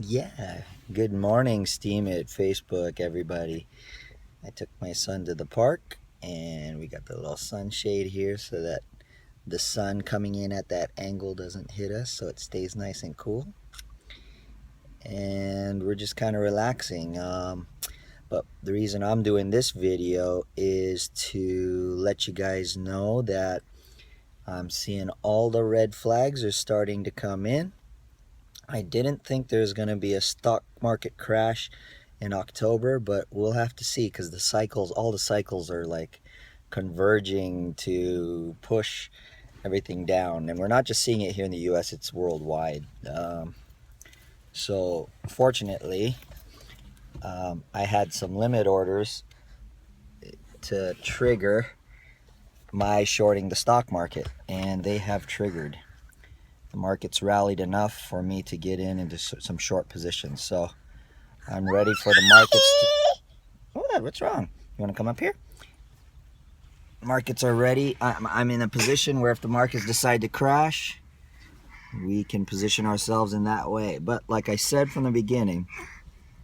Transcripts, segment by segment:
Yeah, good morning, Steam at Facebook, everybody. I took my son to the park and we got the little sunshade here so that the sun coming in at that angle doesn't hit us, so it stays nice and cool. And we're just kind of relaxing. But the reason I'm doing this video is to let you guys know that I'm seeing all the red flags are starting to come in. I didn't think there's going to be a stock market crash in October, but we'll have to see because all the cycles are like converging to push everything down. And we're not just seeing it here in the US, it's worldwide. So fortunately, I had some limit orders to trigger my shorting the stock market, and they have triggered. The market's rallied enough for me to get into some short positions. So I'm ready for the markets to... What's wrong? You want to come up here? Markets are ready. I'm in a position where if the markets decide to crash, we can position ourselves in that way. But like I said from the beginning,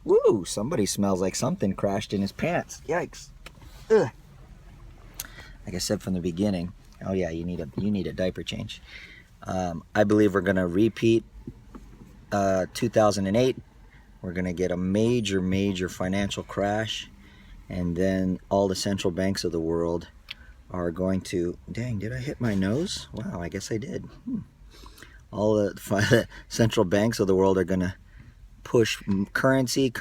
woo, somebody smells like something crashed in his pants. Yikes. Ugh. Like I said from the beginning, oh yeah, you need a diaper change. I believe we're going to repeat 2008. We're going to get a major financial crash, and then all the central banks of the world are going to... Dang, did I hit my nose? Wow, I guess I did. All the central banks of the world are going to push currency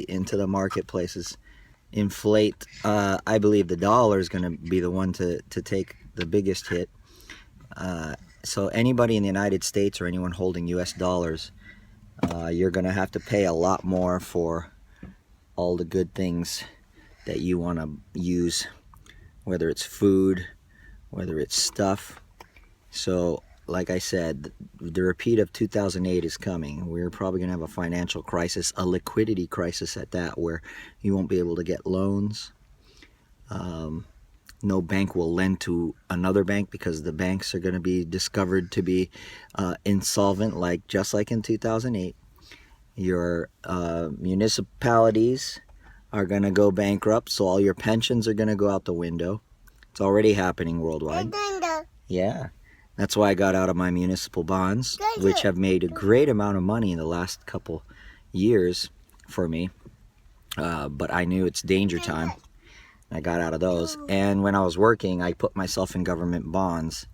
into the marketplaces, inflate. I believe the dollar is going to be the one to take the biggest hit. So anybody in the United States or anyone holding US dollars, you're going to have to pay a lot more for all the good things that you want to use, whether it's food, whether it's stuff. So like I said, the repeat of 2008 is coming. We're probably going to have a financial crisis, a liquidity crisis at that, where you won't be able to get loans. No bank will lend to another bank because the banks are going to be discovered to be insolvent, just like in 2008. Your municipalities are going to go bankrupt, so all your pensions are going to go out the window. It's already happening worldwide. Yeah, that's why I got out of my municipal bonds, which have made a great amount of money in the last couple years for me. But I knew it's danger time. I got out of those. And when I was working, I put myself in government bonds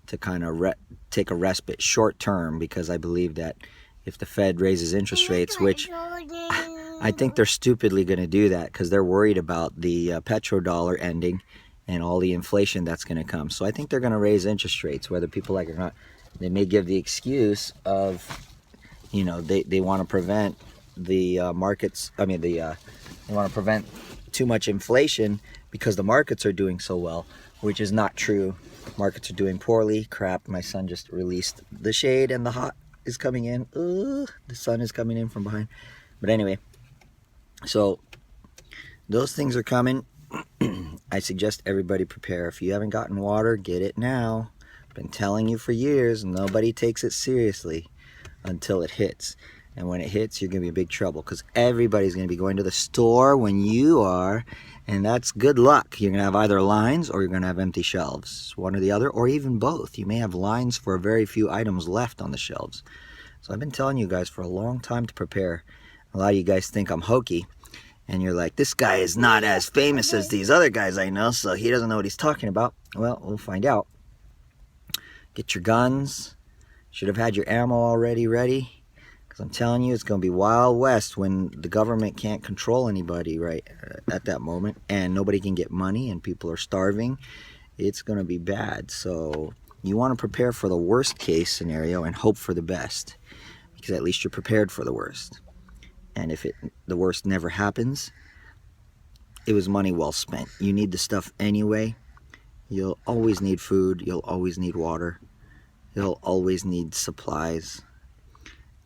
to kind of take a respite short term, because I believe that if the Fed raises interest rates, which I think they're stupidly going to do that because they're worried about the petrodollar ending and all the inflation that's going to come. So I think they're going to raise interest rates, whether people like it or not. They may give the excuse of, they want to prevent the markets. They want to prevent too much inflation because the markets are doing so well, which is not true. Markets are doing poorly. Crap, my son just released the shade and the hot is coming in. The sun is coming in from behind. But anyway, so those things are coming. I suggest everybody prepare. If you haven't gotten water, get it now. I've been telling you for years, nobody takes it seriously until it hits. And when it hits, you're going to be in big trouble because everybody's going to be going to the store when you are, and that's good luck. You're going to have either lines or you're going to have empty shelves, one or the other, or even both. You may have lines for very few items left on the shelves. So I've been telling you guys for a long time to prepare. A lot of you guys think I'm hokey, and you're like, this guy is not as famous as these other guys I know, so he doesn't know what he's talking about. Well, we'll find out. Get your guns. Should have had your ammo already ready. I'm telling you, it's going to be Wild West when the government can't control anybody right at that moment, and nobody can get money, and people are starving. It's going to be bad. So you want to prepare for the worst case scenario and hope for the best, because at least you're prepared for the worst. And if the worst never happens, it was money well spent. You need the stuff anyway. You'll always need food. You'll always need water. You'll always need supplies.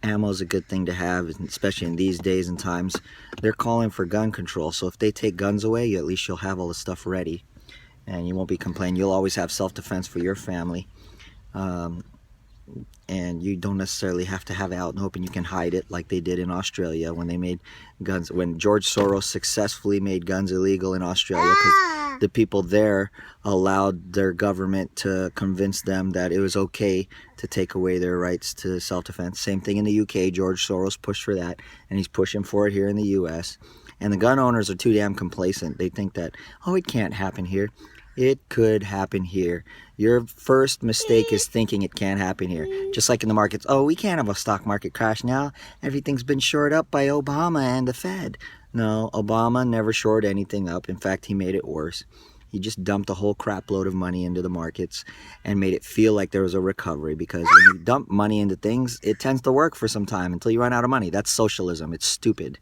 Ammo is a good thing to have, especially in these days and times. They're calling for gun control, so if they take guns away, at least you'll have all the stuff ready, and you won't be complaining. You'll always have self-defense for your family. and you don't necessarily have to have it out in the open. You can hide it like they did in Australia when they made guns, when George Soros successfully made guns illegal in Australia, because the people there allowed their government to convince them that it was okay to take away their rights to self-defense. Same thing in the UK. George Soros pushed for that, and he's pushing for it here in the US. And the gun owners are too damn complacent. They think that, oh, it can't happen here. It could happen here. Your first mistake is thinking it can't happen here. Just like in the markets. Oh, we can't have a stock market crash now. Everything's been shored up by Obama and the Fed. No, Obama never shored anything up. In fact, he made it worse. He just dumped a whole crap load of money into the markets and made it feel like there was a recovery, because when you dump money into things, it tends to work for some time until you run out of money. That's socialism. It's stupid.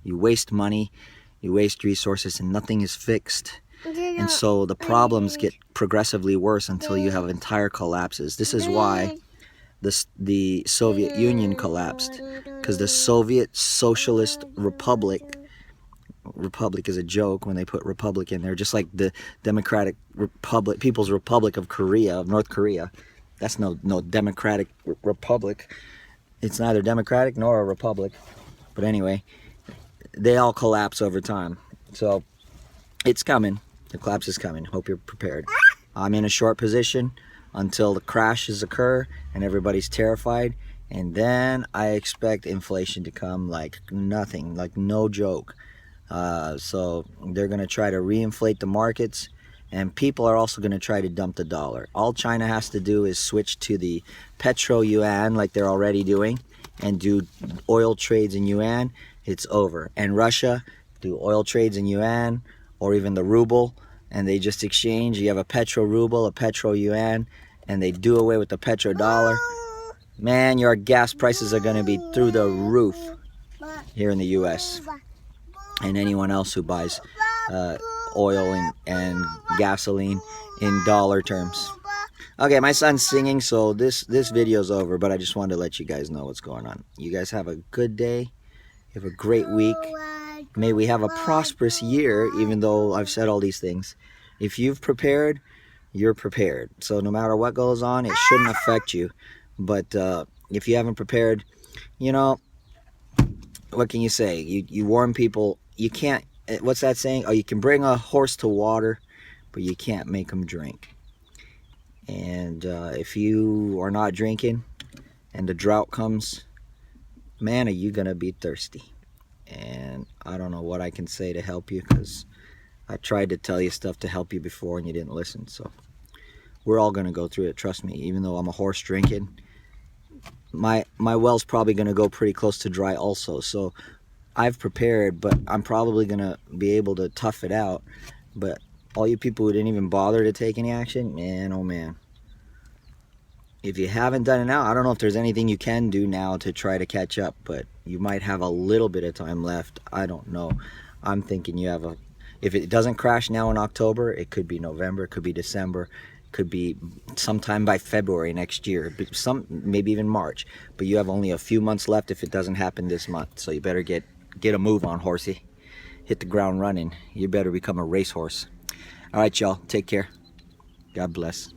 You waste money, you waste resources, and nothing is fixed. And so the problems get progressively worse until you have entire collapses. This is why the Soviet Union collapsed, because the Soviet Socialist Republic is a joke when they put republic in there, just like the Democratic Republic, People's Republic of Korea, of North Korea. That's no democratic republic. It's neither democratic nor a republic. But anyway, they all collapse over time. So it's coming. The collapse is coming. Hope you're prepared. I'm in a short position until the crashes occur and everybody's terrified. And then I expect inflation to come like nothing, like no joke. So they're going to try to reinflate the markets, and people are also going to try to dump the dollar. All China has to do is switch to the petro-yuan like they're already doing and do oil trades in yuan. It's over. And Russia do oil trades in yuan, or even the ruble, and they just exchange. You have a petro-ruble, a petro-yuan, and they do away with the petrodollar. Man, your gas prices are going to be through the roof here in the U.S. and anyone else who buys oil and gasoline in dollar terms. Okay, my son's singing, so this video's over, but I just wanted to let you guys know what's going on. You guys have a good day. Have a great week. May we have a prosperous year, even though I've said all these things. If you've prepared, you're prepared. So no matter what goes on, it shouldn't affect you. But if you haven't prepared, you know, what can you say? You warn people. You can't, what's that saying? Oh, you can bring a horse to water, but you can't make them drink. And if you are not drinking and the drought comes, man, are you going to be thirsty. And I don't know what I can say to help you, because I tried to tell you stuff to help you before and you didn't listen. So we're all going to go through it, trust me. Even though I'm a horse drinking, my well's probably going to go pretty close to dry also. So I've prepared, but I'm probably going to be able to tough it out. But all you people who didn't even bother to take any action, man, oh man. If you haven't done it now, I don't know if there's anything you can do now to try to catch up, but you might have a little bit of time left. I don't know. I'm thinking you have if it doesn't crash now in October, it could be November, it could be December, it could be sometime by February next year, maybe even March. But you have only a few months left if it doesn't happen this month, so you better get a move on, horsey. Hit the ground running. You better become a racehorse. All right, y'all. Take care. God bless.